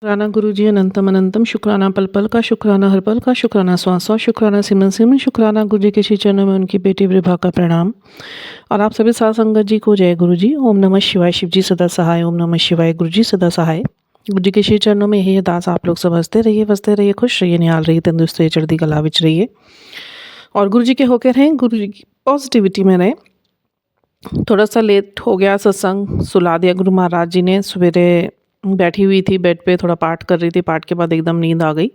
शुक्राना गुरुजी अनंतम अनंतम, शुक्राना पल पल का, शुक्राना हर पल का, शुक्राना श्वास श्वास, शुक्राना सिमरन सिमरन, शुक्राना गुरुजी के श्री चरणों में उनकी बेटी विभा का प्रणाम। और आप सभी साथ संगत जी को जय गुरुजी। ओम नमः शिवाय, शिव जी सदा सहाय। ओम नमः शिवाय, गुरुजी सदा सहाय। गुरुजी के श्री चरणों में यही अरदास, आप लोग सब हंसते रहिए, बसते रहिए, खुश रहिए, निहाल रहिए, तंदुरुस्त रहिए, चढ़ती कला विच रहिए और गुरुजी के होकर रहें, गुरुजी की पॉजिटिविटी में रहें। थोड़ा सा लेट हो गया, सत्संग सुला दिया गुरु महाराज जी ने। सवेरे बैठी हुई थी बेड पे, थोड़ा पाठ कर रही थी, पाठ के बाद एकदम नींद आ गई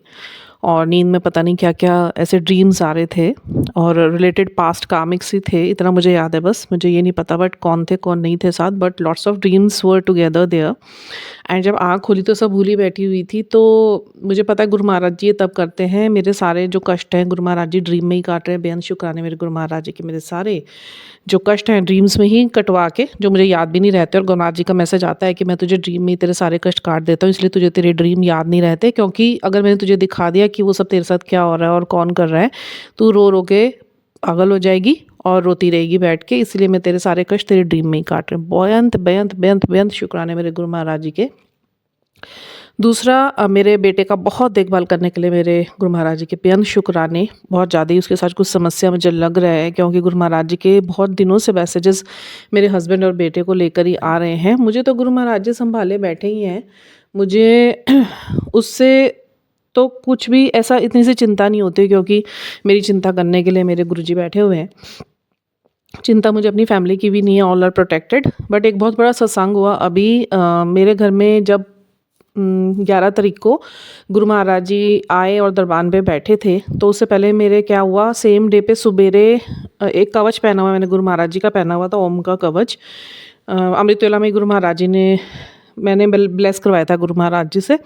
और नींद में पता नहीं क्या क्या ऐसे ड्रीम्स आ रहे थे और रिलेटेड पास्ट कामिक्स ही थे, इतना मुझे याद है। बस मुझे ये नहीं पता बट कौन थे कौन नहीं थे साथ, but lots of dreams were together there. And जब आँख खोली तो सब भूली बैठी हुई थी। तो मुझे पता है गुरु महाराज जी ये तब करते हैं, मेरे सारे जो कष्ट हैं गुरु महाराज जी ड्रीम में ही काट रहे हैं। बेअंत शुक्राने मेरे गुरु महाराज जी के, मेरे सारे जो कष्ट हैं ड्रीम्स में ही कटवा के, जो मुझे याद भी नहीं रहते। और गुरु महाराज जी का मैसेज आता है कि मैं तुझे ड्रीम में ही तेरे सारे कष्ट काट देता हूँ, इसलिए तुझे तेरे ड्रीम याद नहीं रहते, क्योंकि अगर मैंने तुझे दिखा दिया कि वो सब तेरे साथ क्या हो रहा है और कौन कर रहा है, तू रो रो के पागल हो जाएगी और रोती रहेगी बैठ के। इसलिए मैं तेरे सारे कष्ट तेरे ड्रीम में ही काट रही हूँ। बेअंत बेअंत बेअंत बेअंत शुक्राने मेरे गुरु महाराज जी के। दूसरा, मेरे बेटे का बहुत देखभाल करने के लिए मेरे गुरु महाराज जी के बेअंत शुक्राने। बहुत ज़्यादा ही उसके साथ कुछ समस्या मुझे लग रहा है, क्योंकि गुरु महाराज जी के बहुत दिनों से मैसेजेस मेरे हस्बैंड और बेटे को लेकर ही आ रहे हैं। मुझे तो गुरु महाराज जी संभाले बैठे ही हैं, मुझे उससे तो कुछ भी ऐसा इतनी सी चिंता नहीं होती, क्योंकि मेरी चिंता करने के लिए मेरे गुरुजी बैठे हुए हैं। चिंता मुझे अपनी फैमिली की भी नहीं है, ऑल आर प्रोटेक्टेड। बट एक बहुत बड़ा सत्संग हुआ अभी मेरे घर में, जब 11 तारीख को गुरु महाराज जी आए और दरबान पे बैठे थे। तो उससे पहले मेरे क्या हुआ, सेम डे पे सुबेरे एक कवच पहना हुआ मैंने, गुरु महाराज जी का पहना हुआ था, ओम का कवच। अमृतवेला में गुरु महाराज जी ने, मैंने ब्लेस करवाया था गुरु महाराज जी से।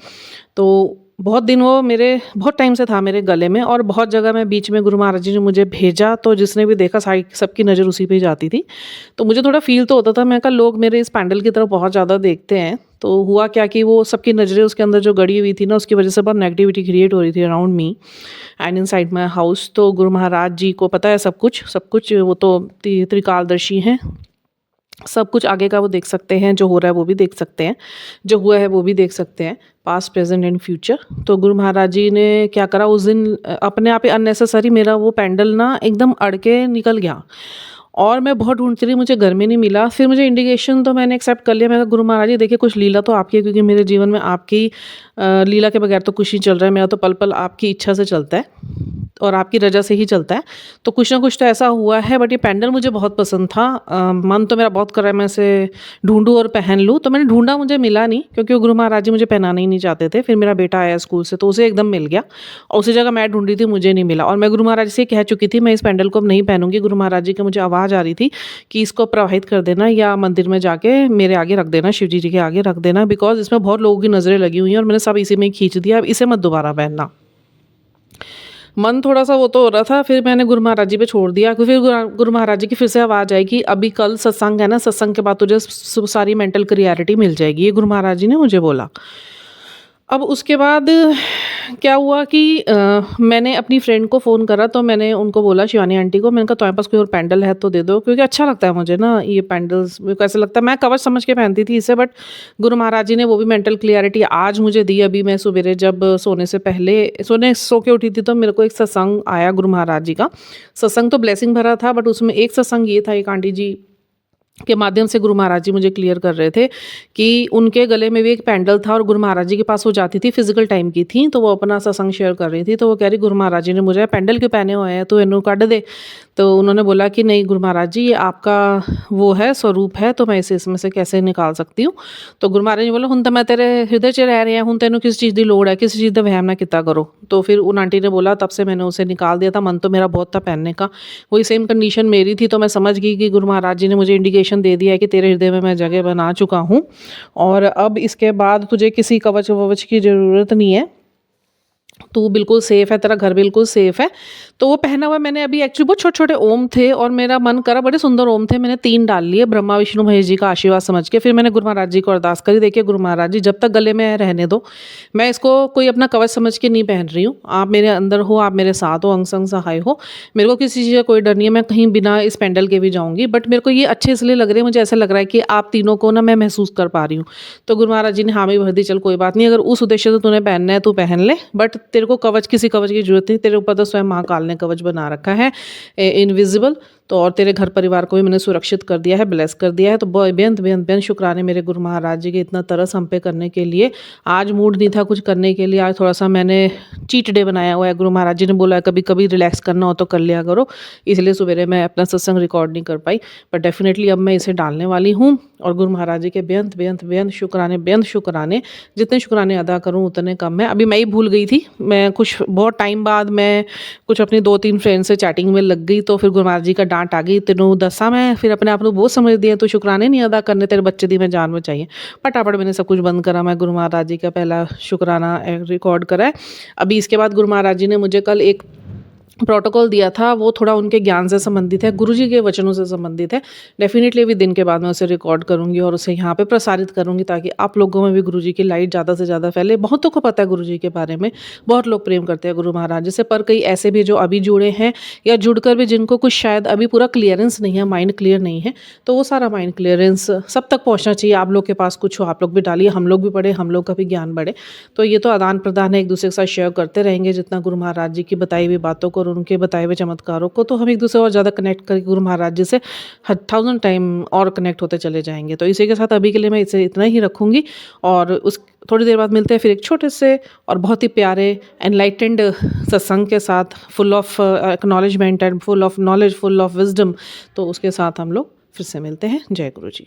तो बहुत दिन वो मेरे, बहुत टाइम से था मेरे गले में, और बहुत जगह मैं बीच में गुरु महाराज जी ने मुझे भेजा तो जिसने भी देखा सारी सबकी नज़र उसी पे ही जाती थी। तो मुझे थोड़ा फील तो होता था, मैं कहा लोग मेरे इस पैंडल की तरफ बहुत ज़्यादा देखते हैं। तो हुआ क्या कि वो सबकी नज़रें उसके अंदर जो गड़ी हुई थी ना, उसकी वजह से बहुत नेगेटिविटी क्रिएट हो रही थी around me and in side my house. तो गुरु महाराज जी को पता है सब कुछ, वो तो त्रिकालदर्शी हैं, सब कुछ आगे का वो देख सकते हैं, जो हो रहा है वो भी देख सकते हैं, जो हुआ है वो भी देख सकते हैं, पास्ट प्रेजेंट एंड फ्यूचर। तो गुरु महाराज जी ने क्या करा उस दिन, अपने आप ही अननेसेसरी मेरा वो पैंडल ना एकदम अड़ के निकल गया और मैं बहुत ढूंढती रही, मुझे घर में नहीं मिला। फिर मुझे इंडिकेशन तो मैंने एक्सेप्ट कर लिया, मैं कहा गुरु महाराज जी देखिए कुछ लीला तो आपकी है, क्योंकि मेरे जीवन में आपकी लीला के बगैर तो कुछ नहीं चल रहा है, मेरा तो पल पल आपकी इच्छा से चलता है और आपकी रजा से ही चलता है। तो कुछ ना कुछ तो ऐसा हुआ है। बट ये पैंडल मुझे बहुत पसंद था, मन तो मेरा बहुत कर रहा है मैं इसे ढूंढूं और पहन लूँ। तो मैंने ढूंढा, मुझे मिला नहीं, क्योंकि वो गुरु महाराज जी मुझे पहनाना ही नहीं चाहते थे। फिर मेरा बेटा आया स्कूल से तो उसे एकदम मिल गया, और उसी जगह मैं ढूंढ रही थी, मुझे नहीं मिला। और मैं गुरु महाराज से कह चुकी थी मैं इस पैंडल को अब नहीं पहनूंगी। गुरु महाराज जी की मुझे आवाज़ आ रही थी कि इसको प्रवाहित कर देना या मंदिर में जाके मेरे आगे रख देना, शिव जी के आगे रख देना, बिकॉज इसमें बहुत लोगों की नज़रें लगी हुई हैं और मैंने सब इसी में खींच दिया, अब इसे मत दोबारा पहनना। मन थोड़ा सा वो तो हो रहा था, फिर मैंने गुरु महाराज जी पे छोड़ दिया। फिर गुरु महाराज जी की फिर से आवाज़ आई कि अभी कल सत्संग है ना, सत्संग के बाद तुझे सारी मेंटल क्लियरिटी मिल जाएगी, ये गुरु महाराज जी ने मुझे बोला। अब उसके बाद क्या हुआ कि मैंने अपनी फ्रेंड को फ़ोन करा, तो मैंने उनको बोला, शिवानी आंटी को, मैंने कहा तुम्हारे पास कोई और पैंडल है तो दे दो, क्योंकि अच्छा लगता है मुझे ना ये पैंडल्स। मेरे को ऐसा लगता है, मैं कवच समझ के पहनती थी इसे, बट गुरु महाराज जी ने वो भी मेंटल क्लियरिटी आज मुझे दी। अभी मैं सवेरे जब सोने से पहले, सो के उठी थी, तो मेरे को एक सत्संग आया गुरु महाराज जी का। सत्संग तो ब्लेसिंग भरा था, बट उसमें एक सत्संग ये था, एक आंटी जी के माध्यम से गुरु महाराज जी मुझे क्लियर कर रहे थे कि उनके गले में भी एक पैंडल था और गुरु महाराज जी के पास वो जाती थी, फिजिकल टाइम की थी, तो वो अपना सत्संग शेयर कर रही थी। तो वो कह रही गुरु महाराज जी ने मुझे पैंडल क्यों पहने हुए हैं, तो इन्हों काट दे। तो उन्होंने बोला कि नहीं गुरु महाराज जी, ये आपका वो है, स्वरूप है, तो मैं इसे इसमें से कैसे निकाल सकती हूँ। तो गुरु महाराज जी बोला हुण तो मैं तेरे हृदय च रह रहे हैं, हुण तेनों किस चीज़ की लोड़ है, किसी चीज़ का वहम ना किता करो। तो फिर उन आंटी ने बोला, तब से मैंने उसे निकाल दिया था। मन तो मेरा बहुत था पहनने का, वही सेम कंडीशन मेरी थी। तो मैं समझ गई कि गुरु महाराज जी ने मुझे इंडिकेशन दे दिया है कि तेरे हृदय में मैं जगह बना चुका हूँ और अब इसके बाद तुझे किसी कवच ववच की ज़रूरत नहीं है। तू बिल्कुल सेफ़ है, तेरा घर बिल्कुल सेफ़ है। तो वो पहना हुआ मैंने अभी एक्चुअली बहुत छोटे-छोटे ओम थे और मेरा मन करा, बड़े सुंदर ओम थे, मैंने 3 डाल लिए ब्रह्मा, विष्णु, महेश जी का आशीर्वाद समझ के। फिर मैंने गुरु महाराज जी को अरदास करी, देखिए गुरु महाराज जी जब तक गले में है रहने दो। मैं इसको कोई अपना कवच समझ के नहीं पहन रही हूँ। आप मेरे अंदर हो, आप मेरे साथ हो, अंग संग सहाय हो। मेरे को किसी चीज़ का कोई डर नहीं है, मैं कहीं बिना इस पेंडल के भी जाऊँगी। बट मेरे को ये अच्छे इसलिए लग रहे हैं, मुझे ऐसा लग रहा है कि आप तीनों को ना मैं महसूस कर पा रही हूँ। तो गुरु महाराज जी ने हामी भर दी, चल कोई बात नहीं, अगर उस उद्देश्य से तूने पहनना है, तू पहन ले। बट तेरे को कवच, किसी कवच की ज़रूरत नहीं, तेरे ऊपर तो स्वयं महाकाल ने कवच बना रखा है, इनविजिबल। तो और तेरे घर परिवार को भी मैंने सुरक्षित कर दिया है, ब्लेस कर दिया है। तो बेअंत बेअंत बेअंत शुक्राने मेरे गुरु महाराज जी के, इतना तरस हम पे करने के लिए। आज मूड नहीं था कुछ करने के लिए, आज थोड़ा-सा मैंने चीट डे बनाया हुआ है। गुरु महाराज जी ने बोला है कभी-कभी रिलैक्स करना हो तो कर लिया करो, इसलिए सवेरे मैं अपना सत्संग रिकॉर्ड नहीं कर पाई। बट डेफ़िनेटली अब मैं इसे डालने वाली हूँ और गुरु महाराज जी के बेअंत बेअंत बेअंत शुक्राने, बेअंत शुक्राने। जितने शुक्राने अदा करूँ उतने कम है। अभी मैं ही भूल गई थी, मैं कुछ बहुत टाइम बाद मैं कुछ अपनी 2-3 फ्रेंड से चैटिंग में लग गई, तो फिर गुरु महाराज जी का डाँट आ गई, तेनू दसा मैं, फिर अपने आप को बहुत समझ दिया, तू शुक्राने नहीं अदा करने, तेरे बच्चे दी मैं जान बचाई है। फटाफट मैंने सब कुछ बंद करा, मैं गुरु महाराज जी का पहला शुक्राना रिकॉर्ड करा है। अभी इसके बाद गुरु महाराज जी ने मुझे कल एक प्रोटोकॉल दिया था, वो थोड़ा उनके ज्ञान से संबंधित है, गुरुजी के वचनों से संबंधित है। डेफ़िनेटली अभी दिन के बाद मैं उसे रिकॉर्ड करूँगी और उसे यहाँ पे प्रसारित करूँगी, ताकि आप लोगों में भी गुरुजी की लाइट ज़्यादा से ज़्यादा फैले। बहुतों को पता है गुरुजी के बारे में, बहुत लोग प्रेम करते हैं गुरु महाराज जी से, पर कई ऐसे भी जो अभी जुड़े हैं या जुड़कर भी जिनको कुछ शायद अभी पूरा क्लियरेंस नहीं है, माइंड क्लियर नहीं है, तो वो सारा माइंड क्लियरेंस सब तक पहुँचना चाहिए। आप लोग के पास कुछ हो, आप लोग भी डालिए, हम लोग भी पढ़ें, हम लोग का भी ज्ञान बढ़े। तो ये तो आदान-प्रदान है, एक-दूसरे के साथ शेयर करते रहेंगे जितना गुरु महाराज जी की बताई हुई बातों को और उनके बताए हुए चमत्कारों को, तो हम एक-दूसरे और ज़्यादा कनेक्ट करके गुरु महाराज जी से 1000 टाइम और कनेक्ट होते चले जाएँगे। तो इसी के साथ अभी के लिए मैं इसे इतना ही रखूँगी और उस थोड़ी देर बाद मिलते हैं फिर एक छोटे से और बहुत ही प्यारे एनलाइटेंड सत्संग के साथ, full of acknowledgement and full of knowledge, full of wisdom. तो उसके साथ हम लोग फिर से मिलते हैं। जय गुरु जी।